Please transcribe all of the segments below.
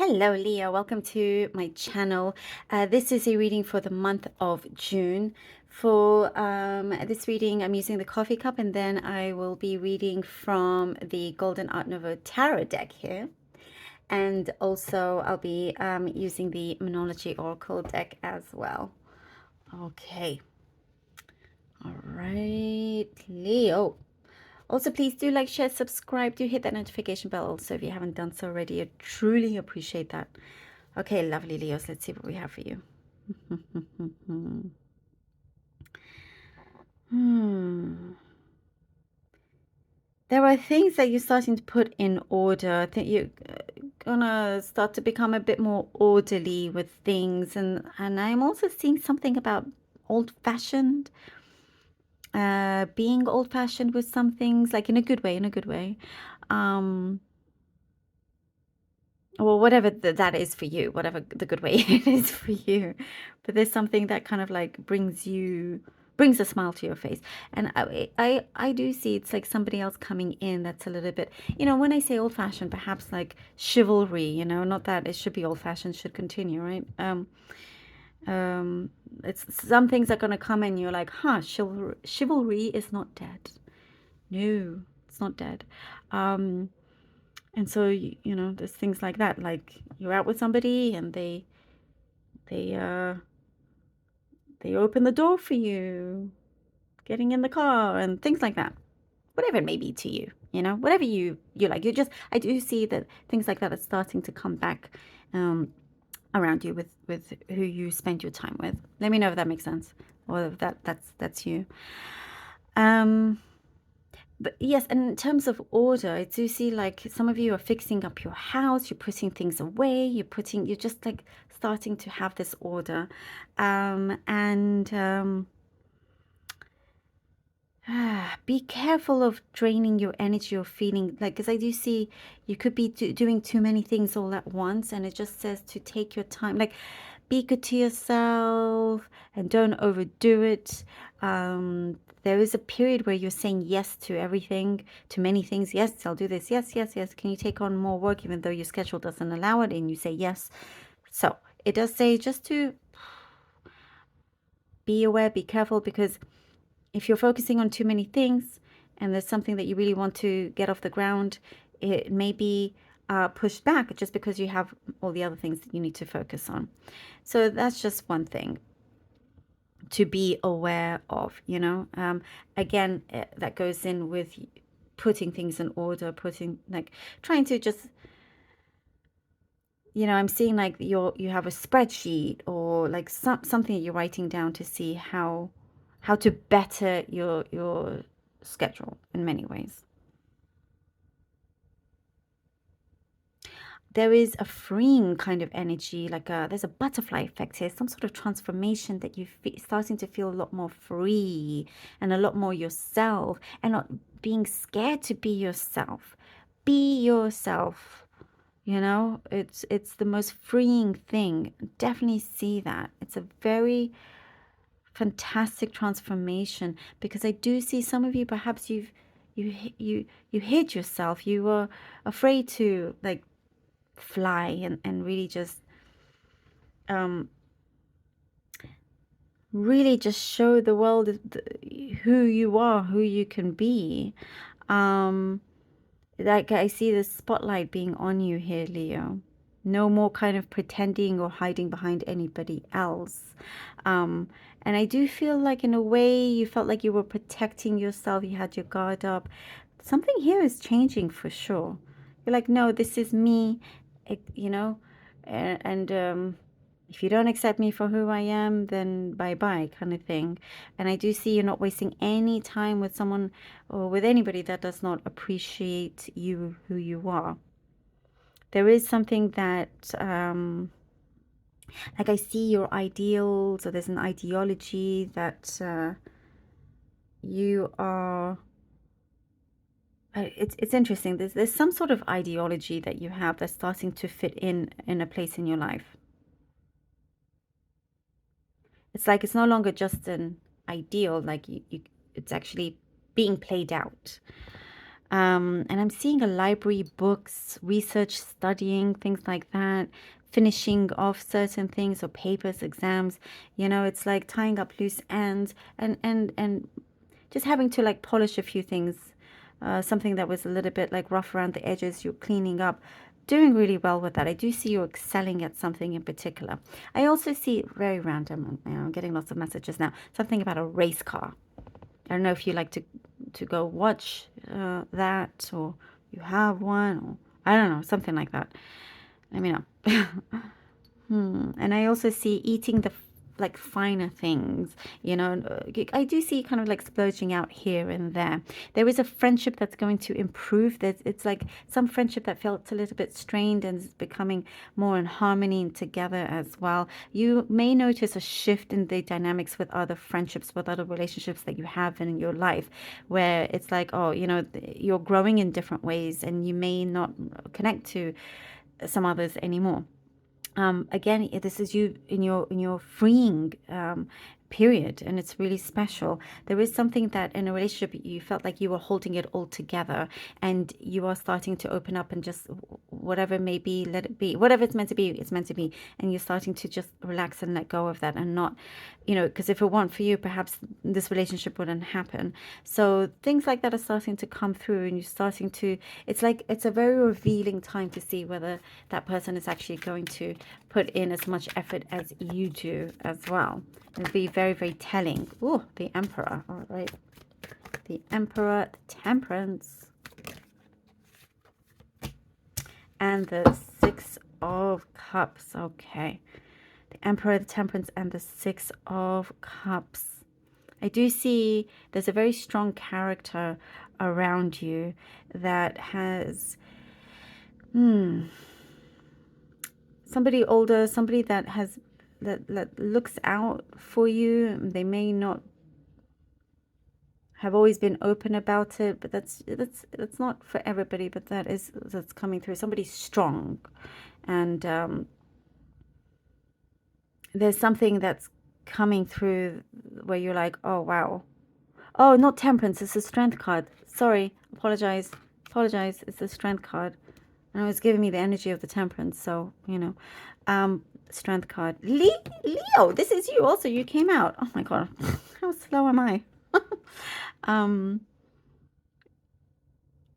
Hello, Leah. Welcome to my channel. This is a reading for the month of June. For this reading, I'm using the coffee cup, and then I will be reading from the Golden Art Nouveau Tarot deck here. And also, I'll be using the Monology Oracle deck as well. Okay. All right, Leo. Also, please do like, share, subscribe, do hit that notification bell also if you haven't done so already. I truly appreciate that. Okay, lovely Leos, let's see what we have for you. There are things that you're starting to put in order. I think you're gonna start to become a bit more orderly with things, and I'm also seeing something about old-fashioned, being old-fashioned with some things, like in a good way, well, whatever that is for you, whatever the good way it is for you. But there's something that kind of like brings a smile to your face. And I do see it's like somebody else coming in that's a little bit, when I say old fashioned, perhaps like chivalry, not that it should be old fashioned, should continue, right? It's some things are gonna come and you're like, huh, chivalry is not dead. No, it's not dead. And so, there's things like that, like you're out with somebody and they open the door for you, getting in the car and things like that. Whatever it may be to you, whatever you like. I do see that things like that are starting to come back around you with who you spend your time with. Let me know if that makes sense, or if that's you. But yes, and in terms of order, I do see like some of you are fixing up your house, you're putting things away, you're just like starting to have this order. Be careful of draining your energy or feeling like, because I do see you could be doing too many things all at once, and it just says to take your time, like be good to yourself and don't overdo it. There is a period where you're saying yes to everything, to many things. Yes, I'll do this. Yes, yes, yes. Can you take on more work even though your schedule doesn't allow it? And you say yes. So it does say just to be aware, be careful, because if you're focusing on too many things and there's something that you really want to get off the ground, it may be pushed back just because you have all the other things that you need to focus on. So that's just one thing to be aware of, again, that goes in with putting things in order, trying to just, I'm seeing like you have a spreadsheet or like something that you're writing down to see how to better your schedule in many ways. There is a freeing kind of energy, there's a butterfly effect here, some sort of transformation that you're starting to feel a lot more free and a lot more yourself, and not being scared to be yourself. Be yourself. It's the most freeing thing. Definitely see that. It's a very fantastic transformation, because I do see some of you, perhaps you hid yourself. You were afraid to like fly and really just show the world who you are, who you can be. Like I see the spotlight being on you here, Leo. No more kind of pretending or hiding behind anybody else. And I do feel like in a way you felt like you were protecting yourself. You had your guard up. Something here is changing for sure. You're like, no, this is me, and if you don't accept me for who I am, then bye-bye kind of thing. And I do see you're not wasting any time with someone or with anybody that does not appreciate you, who you are. There is something that, like I see your ideals, or there's an ideology that you are... It's interesting. There's some sort of ideology that you have that's starting to fit in a place in your life. It's like it's no longer just an ideal, like it's actually being played out. And I'm seeing a library, books, research, studying, things like that, finishing off certain things or papers, exams. It's like tying up loose ends and just having to like polish a few things. Something that was a little bit like rough around the edges, you're cleaning up. Doing really well with that. I do see you excelling at something in particular. I also see very random, I'm getting lots of messages now, something about a race car. I don't know if you like to go watch that, or you have one, or I don't know, something like that. Let me know. And I also see eating the like finer things, I do see kind of like splurging out here and there. There is a friendship that's going to improve. It's like some friendship that felt a little bit strained and is becoming more in harmony and together as well. You may notice a shift in the dynamics with other friendships, with other relationships that you have in your life, where it's like, oh, you're growing in different ways and you may not connect to some others anymore. Again, this is you in your freeing period, and it's really special. There is something that in a relationship you felt like you were holding it all together, and you are starting to open up and just whatever may be, let it be. Whatever it's meant to be, it's meant to be, and you're starting to just relax and let go of that, and not, because if it weren't for you, perhaps this relationship wouldn't happen. So things like that are starting to come through, and you're starting to. It's like it's a very revealing time to see whether that person is actually going to put in as much effort as you do as well. It'll be very, very telling. Oh, the Emperor. All right. The Emperor, the Temperance, and the Six of Cups. Okay. The Emperor, the Temperance, and the Six of Cups. I do see there's a very strong character around you that has somebody older, somebody that has that looks out for you. They may not have always been open about it, but that's not for everybody. But that's coming through. Somebody strong, and there's something that's coming through where you're like, oh wow, oh, not Temperance, it's a Strength card. Sorry, apologize, It's a Strength card. And it was giving me the energy of the Temperance, so Strength card. Leo, this is you. Also, you came out. Oh my god, how slow am I?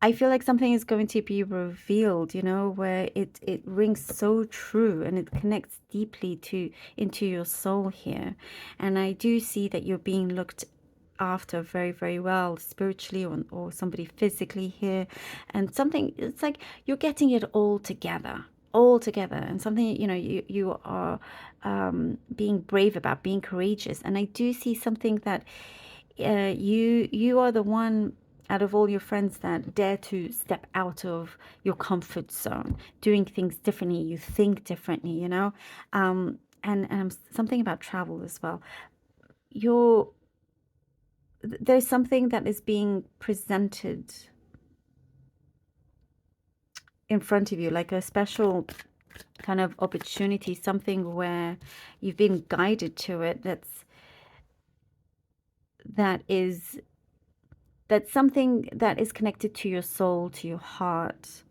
I feel like something is going to be revealed, where it rings so true and it connects deeply into your soul here. And I do see that you're being looked after very, very well, spiritually or somebody physically here. And something, it's like you're getting it all together. And something, you are being brave about, being courageous. And I do see something that you are the one out of all your friends that dare to step out of your comfort zone, doing things differently. You think differently, and something about travel as well. There's something that is being presented in front of you, like a special kind of opportunity, something where you've been guided to it. That's something that is connected to your soul, to your heart.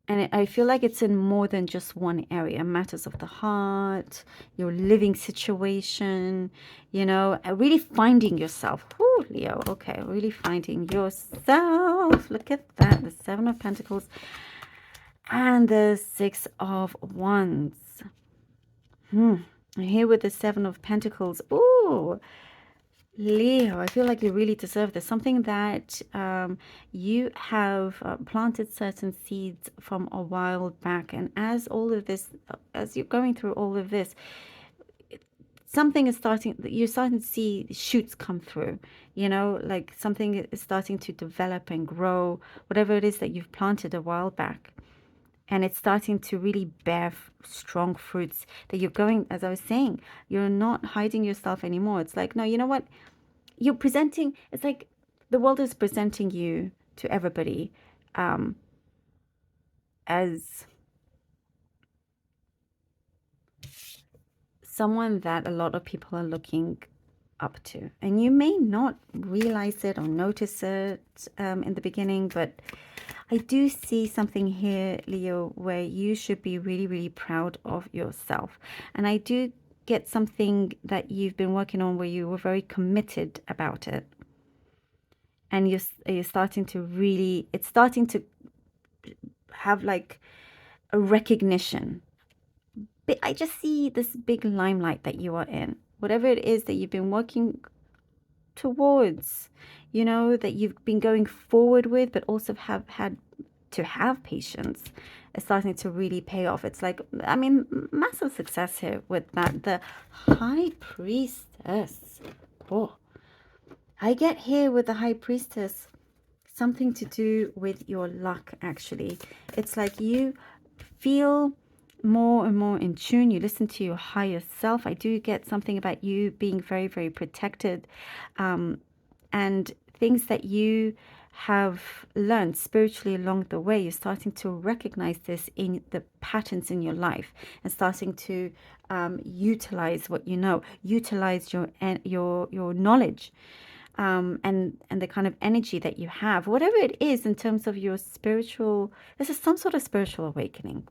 And I feel like it's in more than just one area. Matters of the heart, your living situation, really finding yourself. Ooh, Leo, okay, really finding yourself. Look at that, the Seven of Pentacles and the Six of Wands. Here with the Seven of Pentacles. Ooh, Leo, I feel like you really deserve this. Something that you have planted certain seeds from a while back. And as all of this, as you're going through all of this, something is you're starting to see shoots come through, like something is starting to develop and grow, whatever it is that you've planted a while back. And it's starting to really bear strong fruits that you're going, as I was saying, you're not hiding yourself anymore. It's like, no, you know what? You're presenting, it's like the world is presenting you to everybody as someone that a lot of people are looking up to. And you may not realize it or notice it in the beginning, but I do see something here, Leo, where you should be really, really proud of yourself. And I do get something that you've been working on where you were very committed about it. And you're starting to really, it's starting to have like a recognition. But I just see this big limelight that you are in. Whatever it is that you've been working towards, you know, that you've been going forward with, but also have had to have patience, is starting to really pay off. It's like, I mean, massive success here with that. The High Priestess. Oh, I get here with the High Priestess something to do with your luck, actually. It's like you feel more and more in tune. You listen to your higher self. I do get something about you being very, very protected, and things that you have learned spiritually along the way. You're starting to recognize this in the patterns in your life and starting to utilize what you know, utilize your knowledge, and the kind of energy that you have, whatever it is in terms of your spiritual. This is some sort of spiritual awakening.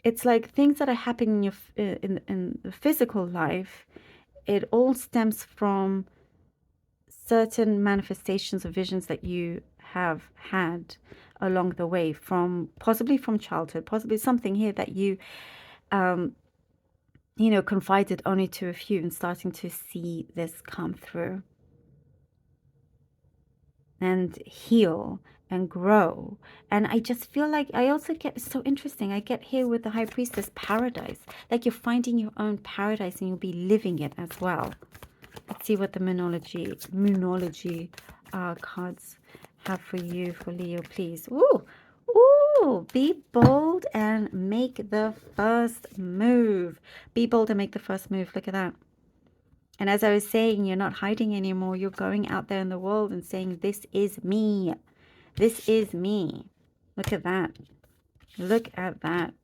It's like things that are happening in your in the physical life. It all stems from certain manifestations or visions that you have had along the way, from possibly from childhood, possibly something here that you you know, confided only to a few, and starting to see this come through and heal and grow. And I just feel like I also get, it's so interesting, I get here with the High Priestess, paradise, like you're finding your own paradise and you'll be living it as well. Let's see what the moonology cards have for you, for Leo, please. Ooh, be bold and make the first move. Be bold and make the first move. Look at that. And as I was saying, you're not hiding anymore. You're going out there in the world and saying, this is me. This is me. Look at that. Look at that.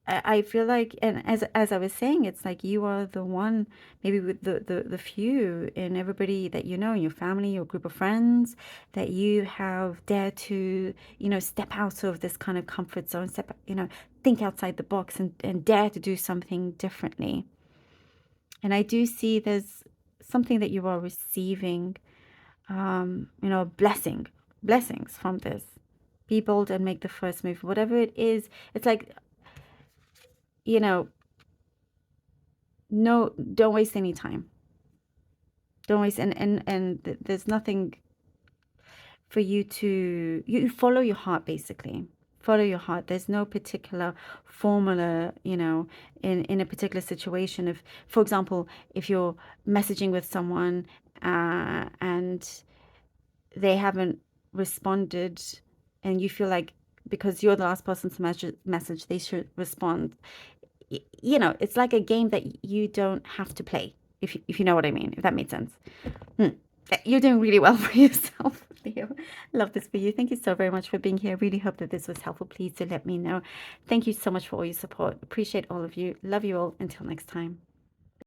I feel like, and as I was saying, it's like you are the one, maybe with the few in everybody that you know, in your family, your group of friends, that you have dared to, you know, step out of this kind of comfort zone, step, you know, think outside the box and dare to do something differently. And I do see there's something that you are receiving, you know, blessings from this. Be bold and make the first move. Whatever it is, it's like, you know, no, don't waste any time. Don't waste, and there's nothing for you to, you follow your heart, basically. Follow your heart. There's no particular formula, you know, in a particular situation. If, for example, if you're messaging with someone and they haven't responded, and you feel like because you're the last person to message, they should respond. You know, it's like a game that you don't have to play, if you know what I mean, if that made sense. You're doing really well for yourself, Leo. Love this for you. Thank you so very much for being here. Really hope that this was helpful. Please do let me know. Thank you so much for all your support. Appreciate all of you. Love you all. Until next time.